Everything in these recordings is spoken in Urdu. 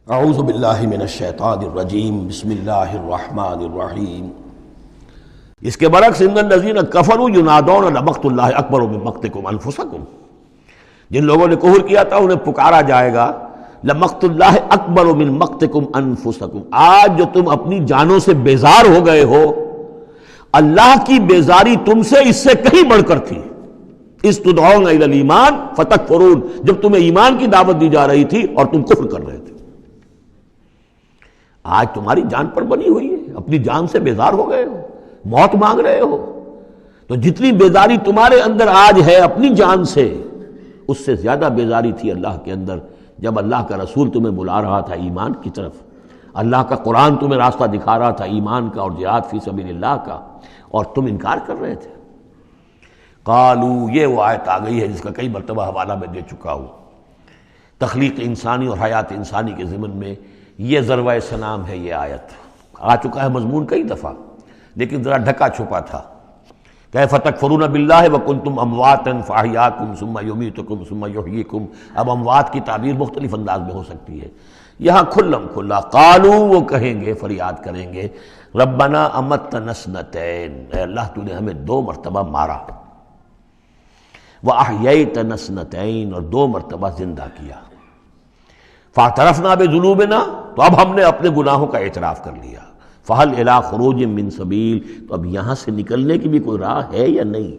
اعوذ باللہ من الشیطان الرجیم بسم اللہ الرحمن الرحیم۔ اس کے برعکس ان الذین کفروا ینادون لمقت اللہ اکبر من مقتکم انفسکم، جن لوگوں نے کفر کیا تھا انہیں پکارا جائے گا لمقت اللہ اکبر من مقتکم انفسکم، آج جو تم اپنی جانوں سے بیزار ہو گئے ہو، اللہ کی بیزاری تم سے اس سے کہیں بڑھ کر تھی۔ اس تدعون الی الایمان فتکفرون، جب تمہیں ایمان کی دعوت دی جا رہی تھی اور تم کفر کر رہے تھے۔ آج تمہاری جان پر بنی ہوئی ہے، اپنی جان سے بیزار ہو گئے ہو، موت مانگ رہے ہو، تو جتنی بیزاری تمہارے اندر آج ہے اپنی جان سے، اس سے زیادہ بیزاری تھی اللہ کے اندر جب اللہ کا رسول تمہیں بلا رہا تھا ایمان کی طرف، اللہ کا قرآن تمہیں راستہ دکھا رہا تھا ایمان کا اور جہاد فی سبیل اللہ کا، اور تم انکار کر رہے تھے۔ قالو، یہ وہ آیت آ گئی ہے جس کا کئی مرتبہ حوالہ میں دے چکا ہوں، تخلیق انسانی اور حیات انسانی کے ضمن میں یہ ذروہ سنام ہے۔ یہ آیت آ چکا ہے مضمون کئی دفعہ، لیکن ذرا ڈھکا چھپا تھا۔ کیف تکفرون باللہ وکنتم امواتا فاحیاکم ثم یمیتکم ثم یحییکم، اب اموات کی تعبیر مختلف انداز میں ہو سکتی ہے، یہاں کھلم کھلا قالو، وہ کہیں گے، فریاد کریں گے، ربنا امتنا اثنتین، اے اللہ تو نے ہمیں 2 مرتبہ مارا، واحییتنا اثنتین، اور 2 مرتبہ زندہ کیا، فاعترفنا بذنوبنا، تو اب ہم نے اپنے گناہوں کا اعتراف کر لیا، فہل الی خروج من سبیل، تو اب یہاں سے نکلنے کی بھی کوئی راہ ہے یا نہیں؟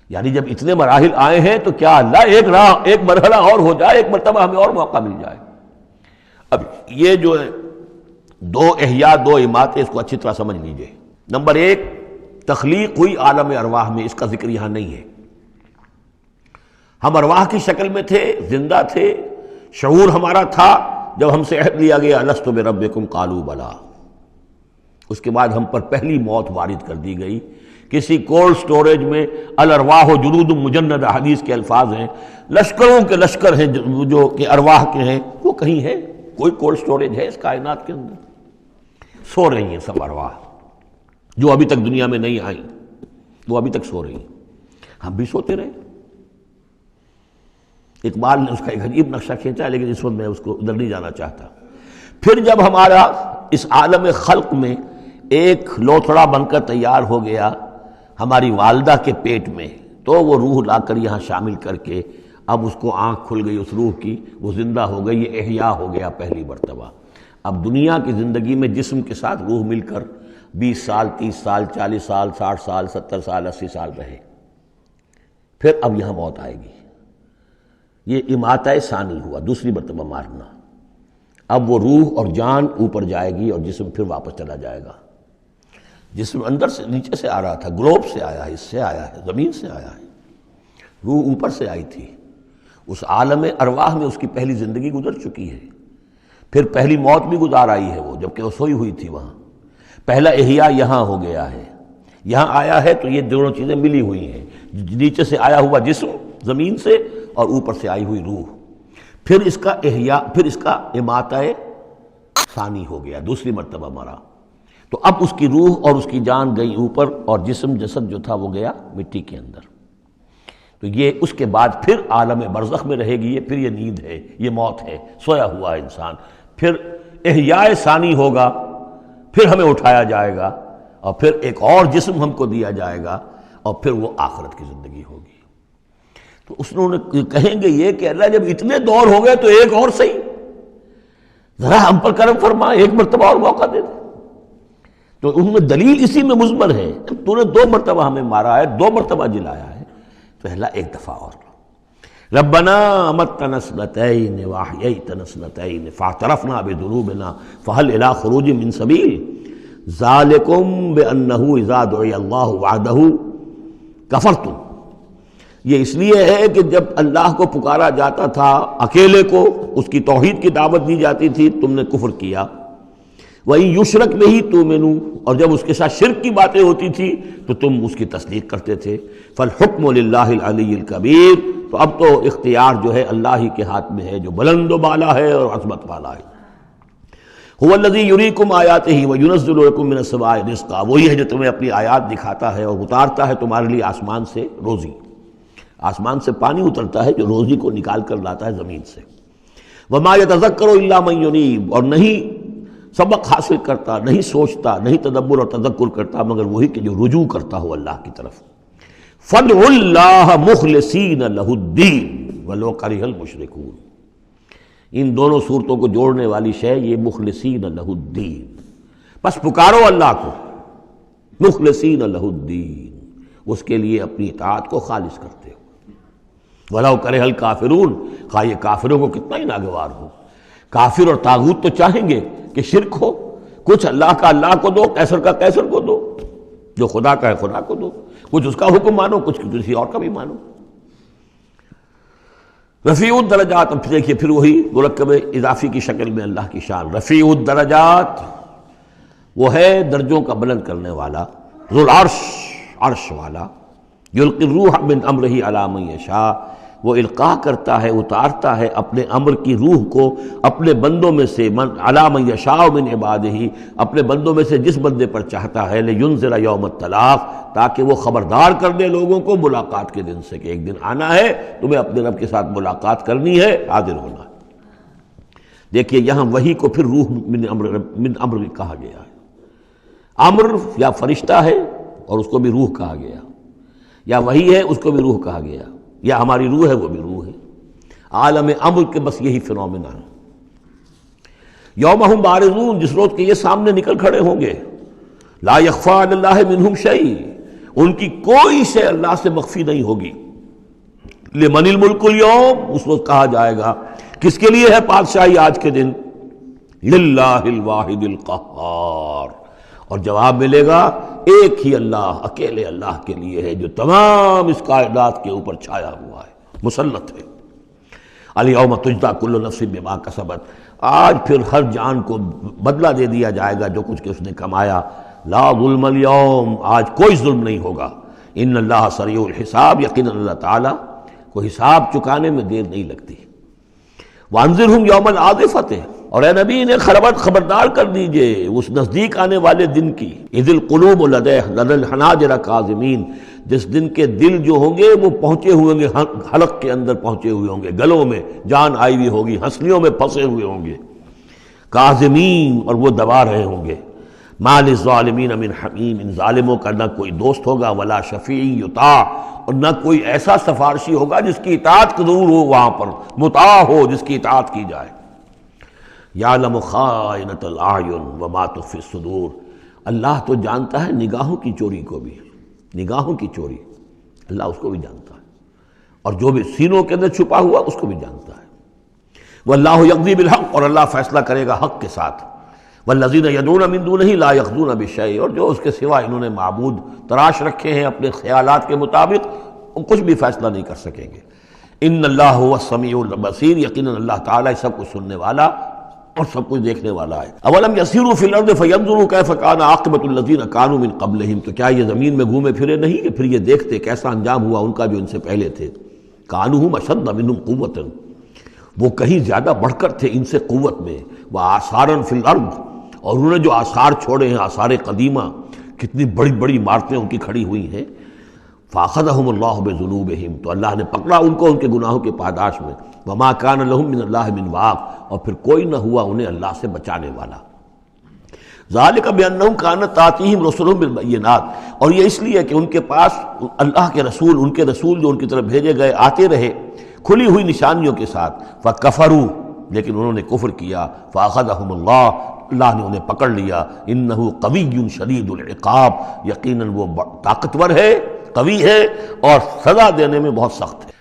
یعنی جب اتنے مراحل آئے ہیں تو کیا اللہ ایک راہ، ایک مرحلہ اور ہو جائے، ایک مرتبہ ہمیں اور موقع مل جائے۔ اب یہ جو ہے 2 احیاء 2 اماتیں، اس کو اچھی طرح سمجھ لیجئے۔ نمبر 1، تخلیق ہوئی عالم ارواح میں، اس کا ذکر یہاں نہیں ہے۔ ہم ارواح کی شکل میں تھے، زندہ تھے، شعور ہمارا تھا، جب ہم سے عہد لیا گیا الست بربکم قالوا بلا، اس کے بعد ہم پر پہلی موت وارد کر دی گئی۔ کسی کولڈ سٹوریج میں الارواح جنود مجندہ، حدیث کے الفاظ ہیں، لشکروں کے لشکر ہیں جو کہ ارواح کے ہیں، وہ کہیں ہے؟ کوئی کولڈ سٹوریج ہے اس کائنات کے اندر؟ سو رہی ہیں سب ارواح جو ابھی تک دنیا میں نہیں آئیں، وہ ابھی تک سو رہی ہیں، ہم بھی سوتے رہے۔ اقبال نے اس کا ایک عجیب نقشہ کھینچا، لیکن اس وقت میں اس کو ادھر نہیں جانا چاہتا۔ پھر جب ہمارا اس عالم خلق میں ایک لوتھڑا بن کر تیار ہو گیا ہماری والدہ کے پیٹ میں، تو وہ روح لا کر یہاں شامل کر کے اب اس کو آنکھ کھل گئی اس روح کی، وہ زندہ ہو گئی، یہ احیاء ہو گیا پہلی مرتبہ۔ اب دنیا کی زندگی میں جسم کے ساتھ روح مل کر 20 سال 30 سال 40 سال 60 سال 70 سال 80 سال رہے، پھر اب یہاں موت آئے گی۔ یہ اماتہ ثانی ہوا، دوسری مرتبہ مارنا۔ اب وہ روح اور جان اوپر جائے گی اور جسم پھر واپس چلا جائے گا۔ جسم اندر سے نیچے سے آ رہا تھا، گلوب سے آیا ہے، اس سے آیا ہے، زمین سے آیا ہے، روح اوپر سے آئی تھی۔ اس عالم ارواح میں اس کی پہلی زندگی گزر چکی ہے، پھر پہلی موت بھی گزار آئی ہے وہ، جبکہ وہ سوئی ہوئی تھی وہاں۔ پہلا احیاء یہاں ہو گیا ہے، یہاں آیا ہے تو یہ دونوں چیزیں ملی ہوئی ہیں، نیچے سے آیا ہوا جسم زمین سے اور اوپر سے آئی ہوئی روح، پھر اس کا احیاء، پھر اس کا اماتہ ثانی ہو گیا، دوسری مرتبہ مرا۔ تو اب اس کی روح اور اس کی جان گئی اوپر، اور جسم جسد جو تھا وہ گیا مٹی کے اندر۔ تو یہ اس کے بعد پھر عالم برزخ میں رہے گی، یہ پھر یہ نیند ہے، یہ موت ہے، سویا ہوا انسان۔ پھر احیاء ثانی ہوگا، پھر ہمیں اٹھایا جائے گا، اور پھر ایک اور جسم ہم کو دیا جائے گا، اور پھر وہ آخرت کی زندگی ہوگی۔ تو انہوں نے کہیں گے یہ کہ اللہ جب اتنے دور ہو گئے تو ایک اور صحیح، ذرا ہم پر کرم فرما، ایک مرتبہ اور موقع دے دے۔ تو ان میں دلیل اسی میں مضمر ہے، تو نے 2 مرتبہ ہمیں مارا ہے، 2 مرتبہ جلایا ہے، تو اللہ ایک دفعہ اور۔ ربنا امتنا اثنتین واحییتنا اثنتین فاعترفنا بذنوبنا فہل الی خروج من سبیل ذالکم بانہ اذا دعی اللہ وحدہ کفرتم۔ یہ اس لیے ہے کہ جب اللہ کو پکارا جاتا تھا اکیلے کو، اس کی توحید کی دعوت دی جاتی تھی، تم نے کفر کیا۔ وَإِن یشرک بہ تؤمنوا، اور جب اس کے ساتھ شرک کی باتیں ہوتی تھی تو تم اس کی تصدیق کرتے تھے۔ فالحکم للہ العلی الکبیر، تو اب تو اختیار جو ہے اللہ ہی کے ہاتھ میں ہے، جو بلند و بالا ہے اور عظمت والا ہے۔ هو الذی یریکم آیاتہ وینزل لکم من السماء رزقا، وہی ہے جو تمہیں اپنی آیات دکھاتا ہے اور اتارتا ہے تمہارے لیے آسمان سے روزی، آسمان سے پانی اترتا ہے جو روزی کو نکال کر لاتا ہے زمین سے۔ وما یتذکر الا من ینیب، اور نہیں سبق حاصل کرتا، نہیں سوچتا، نہیں تدبر اور تذکر کرتا مگر وہی کہ جو رجوع کرتا ہو اللہ کی طرف۔ فادعوا اللہ مخلصین لہ الدین ولو کرہ المشرکون، ان دونوں صورتوں کو جوڑنے والی شے یہ مخلصین لہ الدین، بس پکارو اللہ کو مخلصین لہ الدین، اس کے لیے اپنی اطاعت کو خالص کرتے ہو، وَلَوْ كَرِهَ الْكَافِرُونَ، خواہ یہ کافروں کو کتنا ہی ناگوار ہو۔ کافر اور طاغوت تو چاہیں گے کہ شرک ہو، کچھ اللہ کا اللہ کو دو، کیسر کا کیسر کو دو، جو خدا کا ہے خدا کو دو، کچھ اس کا حکم مانو، کچھ کسی اور کا بھی مانو۔ رفیع الدرجات، اب دیکھیے پھر وہی مرکب اضافی کی شکل میں اللہ کی شان، رفیع الدرجات، وہ ہے درجوں کا بلند کرنے والا، ذو العرش، عرش والا، یلقی الروح من امرہ علی من یشاء، وہ القاء کرتا ہے، اتارتا ہے اپنے امر کی روح کو اپنے بندوں میں سے، علی من یشاء من عبادہ، اپنے بندوں میں سے جس بندے پر چاہتا ہے، لینذر یوم التلاق، تاکہ وہ خبردار کر دے لوگوں کو ملاقات کے دن سے کہ ایک دن آنا ہے، تمہیں اپنے رب کے ساتھ ملاقات کرنی ہے، حاضر ہونا ہے۔ دیکھیے یہاں وحی کو پھر روح من امر کہا گیا ہے، امر یا فرشتہ ہے اور اس کو بھی روح کہا گیا، یا وحی ہے اس کو بھی روح کہا گیا، یا ہماری روح ہے وہ بھی روح ہے، عالم امر کے بس یہی فنومینا ہے۔ یوم ہم بارزون، جس روز کے یہ سامنے نکل کھڑے ہوں گے، لا یخفی علی اللہ منہم شیء، ان کی کوئی شے اللہ سے مخفی نہیں ہوگی۔ لمن الملک اليوم، اس وقت کہا جائے گا کس کے لیے ہے بادشاہی آج کے دن، للہ الواحد القہار، اور جواب ملے گا ایک ہی اللہ، اکیلے اللہ کے لیے ہے جو تمام اس کائنات کے اوپر چھایا ہوا ہے، مسلط ہے۔ الیوم تجزی کل نفس بما کسبت، آج پھر ہر جان کو بدلہ دے دیا جائے گا جو کچھ کہ اس نے کمایا۔ لا ظلم اليوم، آج کوئی ظلم نہیں ہوگا۔ ان اللہ سریع الحساب، یقینا اللہ تعالیٰ کو حساب چکانے میں دیر نہیں لگتی۔ وانذرہم یوم العاصفۃ، اور اے نبی انہیں خبردار کر دیجئے اس نزدیک آنے والے دن کی، اذ القلوب لدی الحناجر کاظمین، جس دن کے دل جو ہوں گے وہ پہنچے ہوئے ہوں گے، حلق کے اندر پہنچے ہوئے ہوں گے، گلوں میں جان آئی ہوئی ہوگی، ہنسلیوں میں پھنسے ہوئے ہوں گے، کاظمین، اور وہ دبا رہے ہوں گے۔ ما للظالمین من حمیم، ان ظالموں کا نہ کوئی دوست ہوگا، ولا شفیع یطاع، اور نہ کوئی ایسا سفارشی ہوگا جس کی اطاعت ضرور ہو، وہاں پر مطاع ہو جس کی اطاعت کی جائے۔ یعلم خائنۃ الاعین وما تخفی الصدور، اللہ تو جانتا ہے نگاہوں کی چوری کو بھی، نگاہوں کی چوری اللہ اس کو بھی جانتا ہے، اور جو بھی سینوں کے اندر چھپا ہوا اس کو بھی جانتا ہے۔ واللہ یقضی بالحق، اور اللہ فیصلہ کرے گا حق کے ساتھ۔ والذین یدعون من دونہ لا یقضون بشیء، اور جو اس کے سوا انہوں نے معبود تراش رکھے ہیں اپنے خیالات کے مطابق، وہ کچھ بھی فیصلہ نہیں کر سکیں گے۔ ان اللہ هو السمیع البصیر، یقیناً اللہ تعالیٰ سب کچھ سننے والا اور سب کچھ دیکھنے والا ہے۔ اولم یسیروا فی الارض فینظروا کیف کان عاقبۃ الذین کانوا من قبلہم، تو کیا یہ زمین میں گھومے پھرے نہیں کہ پھر یہ دیکھتے کیسا انجام ہوا ان کا جو ان سے پہلے تھے۔ کانوا هم اشد منہم قوۃ، وہ کہیں زیادہ بڑھ کر تھے ان سے قوت میں، وآثارا فی الارض، اور انہوں نے جو آثار چھوڑے ہیں، آثار قدیمہ، کتنی بڑی بڑی عمارتیں ان کی کھڑی ہوئی ہیں۔ فاخذہم اللہ بذنوبہم، تو اللہ نے پکڑا ان کو ان کے گناہوں کے پاداش میں۔ وما کان لہم من اللہ من واق، اور پھر کوئی نہ ہوا انہیں اللہ سے بچانے والا۔ ذالک بانہم کانت تاتیہم رسلہم بالبینات، اور یہ اس لیے کہ ان کے پاس اللہ کے رسول، ان کے رسول جو ان کی طرف بھیجے گئے آتے رہے کھلی ہوئی نشانیوں کے ساتھ۔ فکفروا، لیکن انہوں نے کفر کیا۔ فاخذہم اللہ نے انہیں پکڑ لیا۔ انہ قوی شدید العقاب، یقیناً وہ طاقتور ہے، قوی ہے، اور سزا دینے میں بہت سخت ہے۔